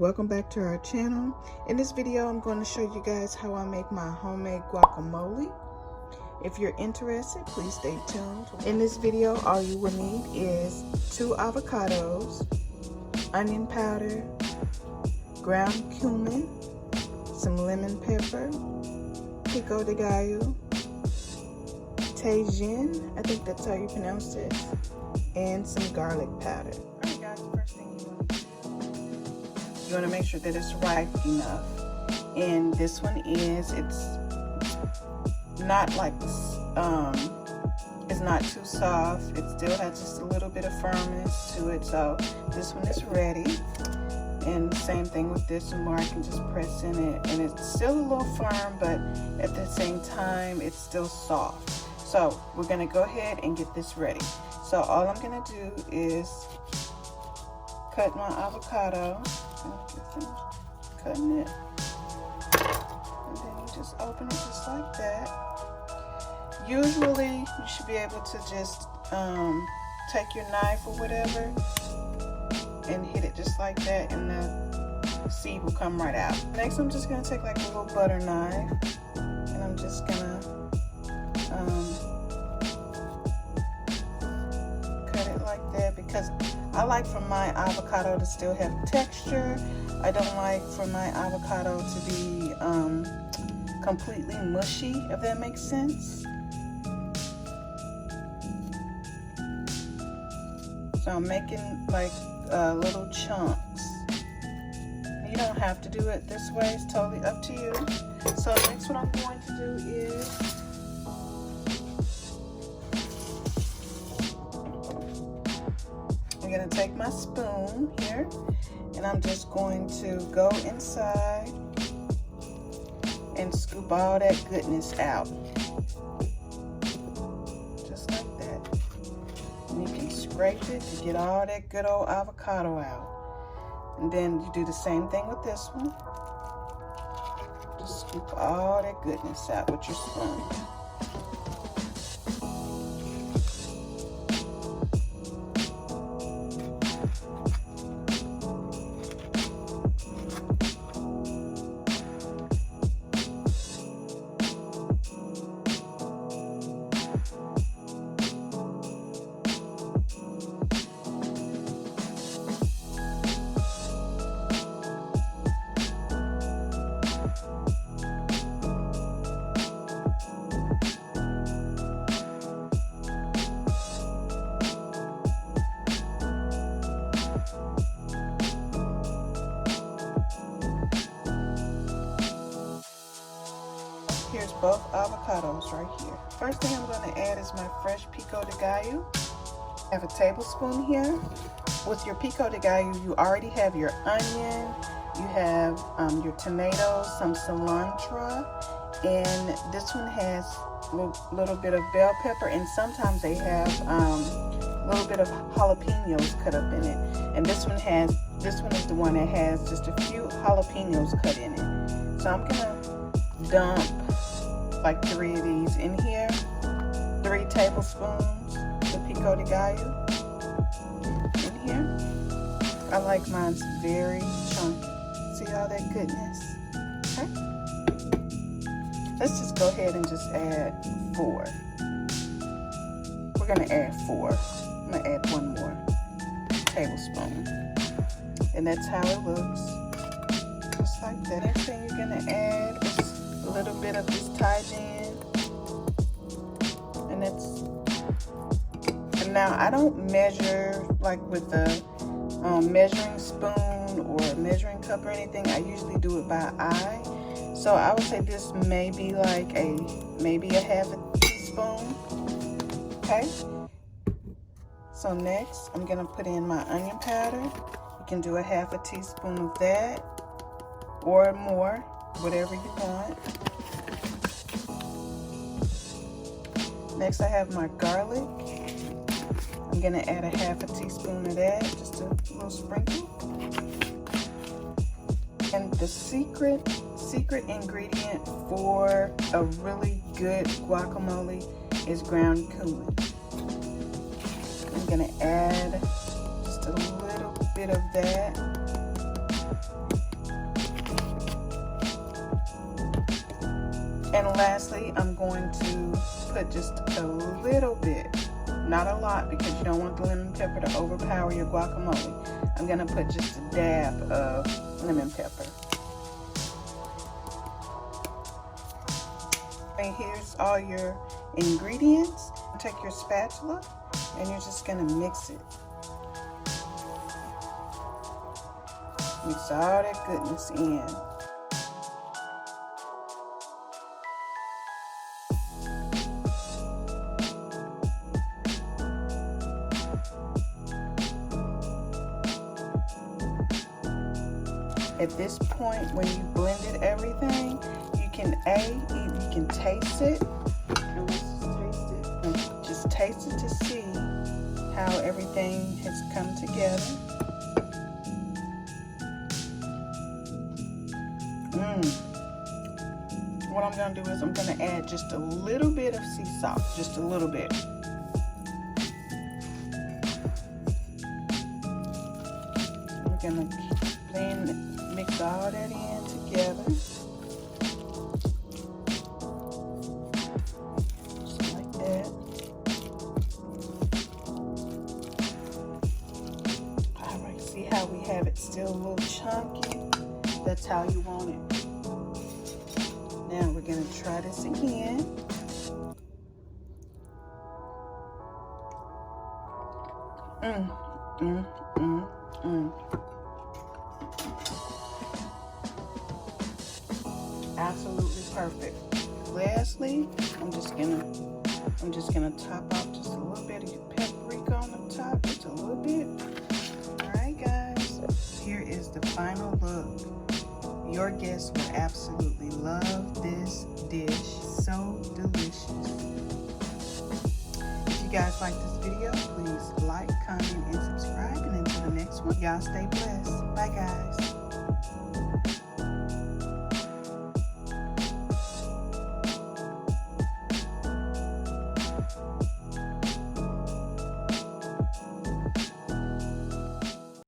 welcome back to our channel. In this video I'm going to show you guys how I make my homemade guacamole. If you're interested, please stay tuned. In this video all you will need is 2 avocados, onion powder, ground cumin, some lemon pepper, pico de gallo, Tajin, I think that's how you pronounce it, and some garlic powder. Alright guys, the first thing you want to make sure that it's ripe enough. And this one is, it's not like it's not too soft. It still has just a little bit of firmness to it. So this one is ready. And same thing with this one where I can just press in it. And it's still a little firm, but at the same time, it's still soft. So we're gonna go ahead and get this ready. So all I'm gonna do is cut my avocado. Cutting it. And then you just open it just like that. Usually you should be able to just take your knife or whatever and hit it just like that, and the seed will come right out. Next I'm just gonna take like a little butter knife and I'm just gonna cut it like that, because I like for my avocado to still have texture. I don't like for my avocado to be completely mushy, if that makes sense. So I'm making like little chunks. You don't have to do it this way, it's totally up to you. So next what I'm going to do is I'm gonna take my spoon here and I'm just going to go inside and scoop all that goodness out. Just like that. And you can scrape it to get all that good old avocado out. And then you do the same thing with this one. Just scoop all that goodness out with your spoon. Here's both avocados right here. First thing I'm going to add is my fresh pico de gallo. I have a tablespoon here. With your pico de gallo, you already have your onion, you have your tomatoes, some cilantro, and this one has a little bit of bell pepper, and sometimes they have a little bit of jalapenos cut up in it. And this one is the one that has just a few jalapenos cut in it. So I'm gonna dump like 3 of these in here, 3 tablespoons of pico de gallo in here. I like mine very chunky. See all that goodness? Okay. Let's just go ahead and just add 4. We're gonna add 4. I'm gonna add 1 more tablespoon. And that's how it looks. Just like that. Next thing you're gonna add is a little bit of this Tajin, and now I don't measure like with a measuring spoon or a measuring cup or anything. I usually do it by eye. So I would say this may be like maybe a half a teaspoon. Okay. So next I'm gonna put in my onion powder. You can do a half a teaspoon of that or more, whatever you want. Next I have my garlic. I'm gonna add a half a teaspoon of that, just a little sprinkle. And the secret ingredient for a really good guacamole is ground cumin. I'm gonna add just a little bit of that. And lastly, I'm going to put just a little bit, not a lot, because you don't want the lemon pepper to overpower your guacamole. I'm going to put just a dab of lemon pepper. And here's all your ingredients. Take your spatula and you're just going to mix it. Mix all that goodness in. At this point, when you blended everything, you can taste it. And let's just taste it to see how everything has come together. What I'm going to do is I'm going to add just a little bit of sea salt, just a little bit. I'm going to mix all that in together. Just like that. Alright, see how we have it still a little chunky? That's how you want it. Now we're going to try this again. Absolutely perfect. Lastly, I'm just gonna top off just a little bit of paprika on the top, just a little bit. All right, guys. Here is the final look. Your guests will absolutely love this dish. So delicious. If you guys like this video, please like, comment, and subscribe. And until the next one, y'all stay blessed. Bye, guys.